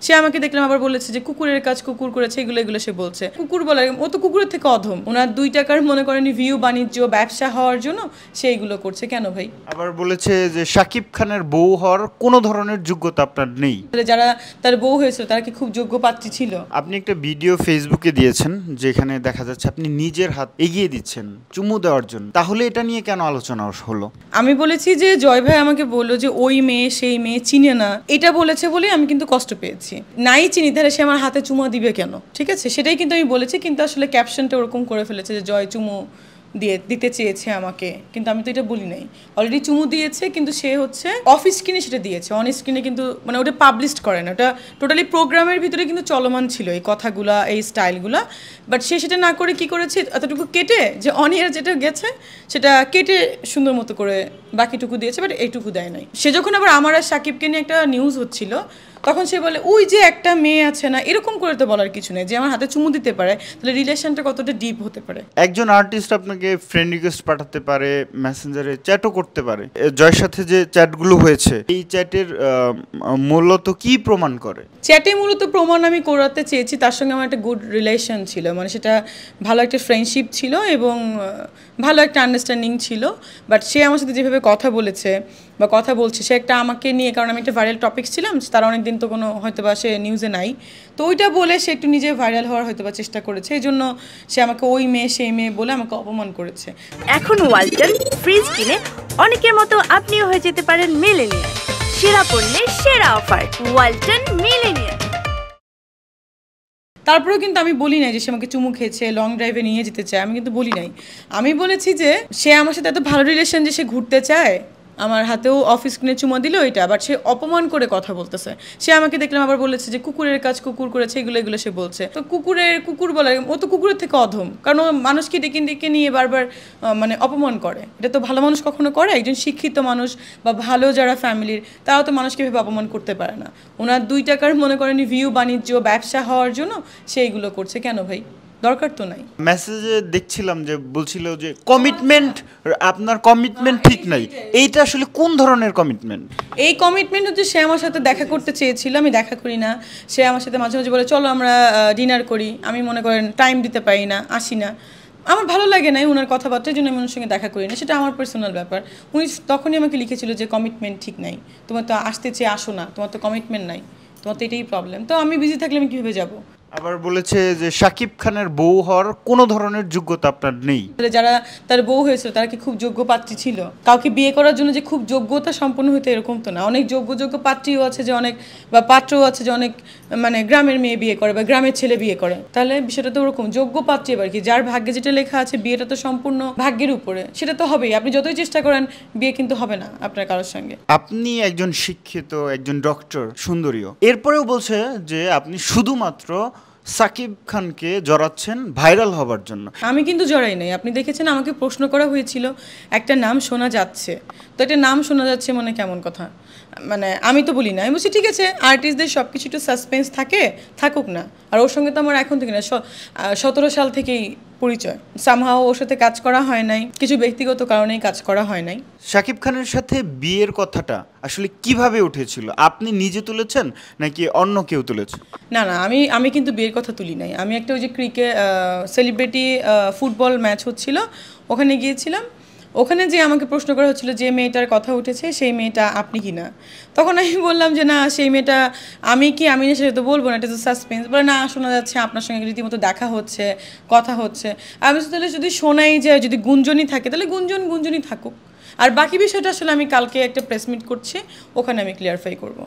সে আমাকে দেখলাম আবার বলেছে যে কুকুরের কাজ কুকুর করেছে, এগুলো এগুলো সে বলছে। কুকুর বলে, ও তো কুকুরের থেকে অধম। ওনার 2 টাকার মনে করেন ভিউ, বাণিজ্য, ব্যবসা হওয়ার জন্য সে এগুলো করছে। কেন ভাই? আবার বলেছে যে শাকিব খানের বউ হওয়ার কোনো ধরনের যোগ্যতা আপনার নেই। যারা তার বউ হয়েছিল তারা কি খুব যোগ্য পাত্রী ছিল? আপনি একটা ভিডিও ফেসবুকে দিয়েছেন যেখানে দেখা যাচ্ছে আপনি নিজের হাত এগিয়ে দিচ্ছেন চুমু দেওয়ার জন্য, তাহলে এটা নিয়ে কেন আলোচনা হলো? আমি বলেছি যে জয় ভাই আমাকে বললো যে ওই মেয়ে সেই মেয়ে চিনে না, এটা বলেছে বলে আমি কিন্তু কষ্ট পেয়েছি। নাই চিনি তাহলে সে আমার হাতে চুমা দিবে কেন? ঠিক আছে, সেটাই কিন্তু আমি বলেছি, কিন্তু আসলে ক্যাপশনটা ওরকম করে ফেলেছে যে জয় চুমু দিতে চেয়েছে আমাকে, কিন্তু আমি তো এটা বলি নাই। অলরেডি চুমু দিয়েছে, কিন্তু সে হচ্ছে অফ স্ক্রিনে সেটা দিয়েছে, অন স্ক্রিনে কিন্তু মানে ওটা পাবলিশ করে না, ওটা টোটালি প্রোগ্রামের ভিতরে কিন্তু চলমান ছিল এই কথাগুলা, এই স্টাইলগুলা। বাট সে সেটা না করে কি করেছে, এতটুকু কেটে যে অন এয়ার যেটা গেছে সেটা কেটে সুন্দর মতো করে বাকিটুকু দিয়েছে, বাট এইটুকু দেয় নাই। সে যখন আবার আমার আর সাকিবকে নিয়ে একটা নিউজ হচ্ছিল, তখন সে বলে ওই যে একটা মেয়ে আছে না, এরকম করে তো বলার কিছু নেই, যে আমার হাতে চুমু দিতে পারে, তাহলে রিলেশনটা কতটা ডিপ হতে পারে। একজন আর্টিস্ট আপনাকে ফ্রেন্ড রিকোয়েস্ট পাঠাতে পারে, মেসেঞ্জারে চ্যাটও করতে পারে। জয়ের সাথে যে চ্যাটগুলো হয়েছে, এই চ্যাটের মূলত কি প্রমাণ করে? চ্যাটে মূলত প্রমাণ আমি করাতে চেয়েছি তার সঙ্গে আমার একটা গুড রিলেশন ছিল, মানে সেটা ভালো একটা ফ্রেন্ডশিপ ছিল এবং ভালো একটা আন্ডারস্ট্যান্ডিং ছিল। বাট সে আমার সাথে যেভাবে কথা বলেছে বা কথা বলছে, সে একটা আমাকে নিয়ে, কারণ আমি একটা ভাইরাল টপিক ছিলাম, তার অনেকদিন তো কোনো হয়তো বা সে নিউজে নাই, তো ওইটা বলে সে একটু নিজে ভাইরাল হওয়ার হয়তো বা চেষ্টা করেছে, এই জন্য সে আমাকে ওই মেয়ে সেই মেয়ে বলে আমাকে অপমান করেছে। এখন ওয়ালটন ফ্রিজ কিনে অনেকের মতো আপনিও হয়ে যেতে পারেন মিলেনিয়ার। সেরা পণ্যের সেরা অফার, ওয়ালটন মিলেনিয়ার। তারপরেও কিন্তু আমি বলি নাই যে সে আমাকে চুমু খেয়েছে, লং ড্রাইভে নিয়ে যেতে চায়, আমি কিন্তু বলি নাই। আমি বলেছি যে সে আমার সাথে এত ভালো রিলেশন যে সে ঘুরতে চায়, আমার হাতেও অফিস স্ক্রিনে চুমা দিল এটা, বাট সে অপমান করে কথা বলতেছে। সে আমাকে দেখলাম আবার বলেছে যে কুকুরের কাজ কুকুর করেছে, এগুলো এগুলো সে বলছে। তো কুকুর বলে, ও তো কুকুরের থেকে অধম, কারণ মানুষকে ডেকে ডেকে নিয়ে বারবার মানে অপমান করে। এটা তো ভালো মানুষ কখনো করে? একজন শিক্ষিত মানুষ বা ভালো যারা ফ্যামিলির, তারাও তো মানুষকে ভেবে অপমান করতে পারে না। ওনার 2 টাকার মনে করেন ভিউ, বাণিজ্য, ব্যবসা হওয়ার জন্য সে এইগুলো করছে। কেন ভাই? দরকার তো নাই। মেসেজে দেখছিলাম যে বলছিল যে কমিটমেন্ট, আপনার কমিটমেন্ট ঠিক নাই। এইটা আসলে কোন ধরনের কমিটমেন্ট? এই কমিটমেন্ট হচ্ছে সে আমার সাথে দেখা করতে চেয়েছিল, আমি দেখা করি না। সে আমার সাথে মাঝে মাঝে বলে চলো আমরা ডিনার করি, আমি মনে করেন টাইম দিতে পারি না, আসি না, আমার ভালো লাগে না ওনার কথাবার্তার জন্য আমি ওনার সঙ্গে দেখা করি না, সেটা আমার পার্সোনাল ব্যাপার। উনি তখনই আমাকে লিখেছিল যে কমিটমেন্ট ঠিক নাই, তোমার তো আসতে চেয়ে আসো না, তোমার তো কমিটমেন্ট নাই, তোমার তো এটাই প্রবলেম। তো আমি বিজি থাকলে আমি কীভাবে যাবো? আবার বলেছে যে শাকিব খানের বউ হওয়ার কোনো ধরনের যোগ্যতা আপনার নেই। যারা তার বউ হয়েছিল তারা কি খুব যোগ্য পাত্রী ছিল? কাউকে বিয়ে করার জন্য যে খুব যোগ্যতা সম্পন্ন হইতে এরকম তো না। অনেক যোগ্য পাত্রীও আছে যে অনেক, বা পাত্রও আছে যে অনেক মানে গ্রামের মেয়ে বিয়ে করে বা গ্রামের ছেলে বিয়ে করে। তাহলে বিষয়টা তো ওরকম। যোগ্য পাত্রী এবার কি, যার ভাগ্যে যেটা লেখা আছে, বিয়েটা তো সম্পূর্ণ ভাগ্যের উপরে, সেটা তো হবেই। আপনি যতই চেষ্টা করেন বিয়ে কিন্তু হবে না আপনার কারোর সঙ্গে। আপনি একজন শিক্ষিত, একজন ডক্টর, সুন্দরীও, এরপরেও বলছে যে আপনি শুধুমাত্র সাকিব খানকে জড়াচ্ছেন ভাইরাল হবার জন্য। আমি কিন্তু জড়াই নাই। আপনি দেখেছেন আমাকে প্রশ্ন করা হয়েছিল একটা নাম শোনা যাচ্ছে, তো একটা নাম শোনা যাচ্ছে মানে কেমন কথা? মানে আমি তো বলি না, আমি বলছি ঠিক আছে, আর্টিস্টদের সব কিছু একটু সাসপেন্স থাকে, থাকুক না। আর ওর সঙ্গে তো আমার এখন থেকে না, 17 সাল থেকেই পরিচয়। সামহাও ওর সাথে কাজ করা হয় নাই, কিছু ব্যক্তিগত কারণেই কাজ করা হয় নাই। শাকিব খানের সাথে বিয়ের কথাটা আসলে কিভাবে উঠেছিল? আপনি নিজে তুলেছেন নাকি অন্য কেউ তুলেছে? না না, আমি কিন্তু বিয়ের কথা তুলি নাই। আমি একটা ওই যে সেলিব্রিটি ফুটবল ম্যাচ হচ্ছিল, ওখানে গিয়েছিলাম। ওখানে যে আমাকে প্রশ্ন করা হচ্ছিল যে মেয়েটার কথা উঠেছে সেই মেয়েটা আপনি কি না, তখন আমি বললাম যে না সেই মেয়েটা আমি কি, আমি না, সেটা তো বলবো না, এটা তো সাসপেন্স। বলে না শোনা যাচ্ছে আপনার সঙ্গে রীতিমতো দেখা হচ্ছে, কথা হচ্ছে। আমি তাহলে যদি শোনাই যায়, যদি গুঞ্জনই থাকে তাহলে গুঞ্জনই থাকুক, আর বাকি বিষয়টা আসলে আমি কালকে একটা প্রেস মিট করছি, ওখানে আমি ক্লিয়ারিফাই করবো।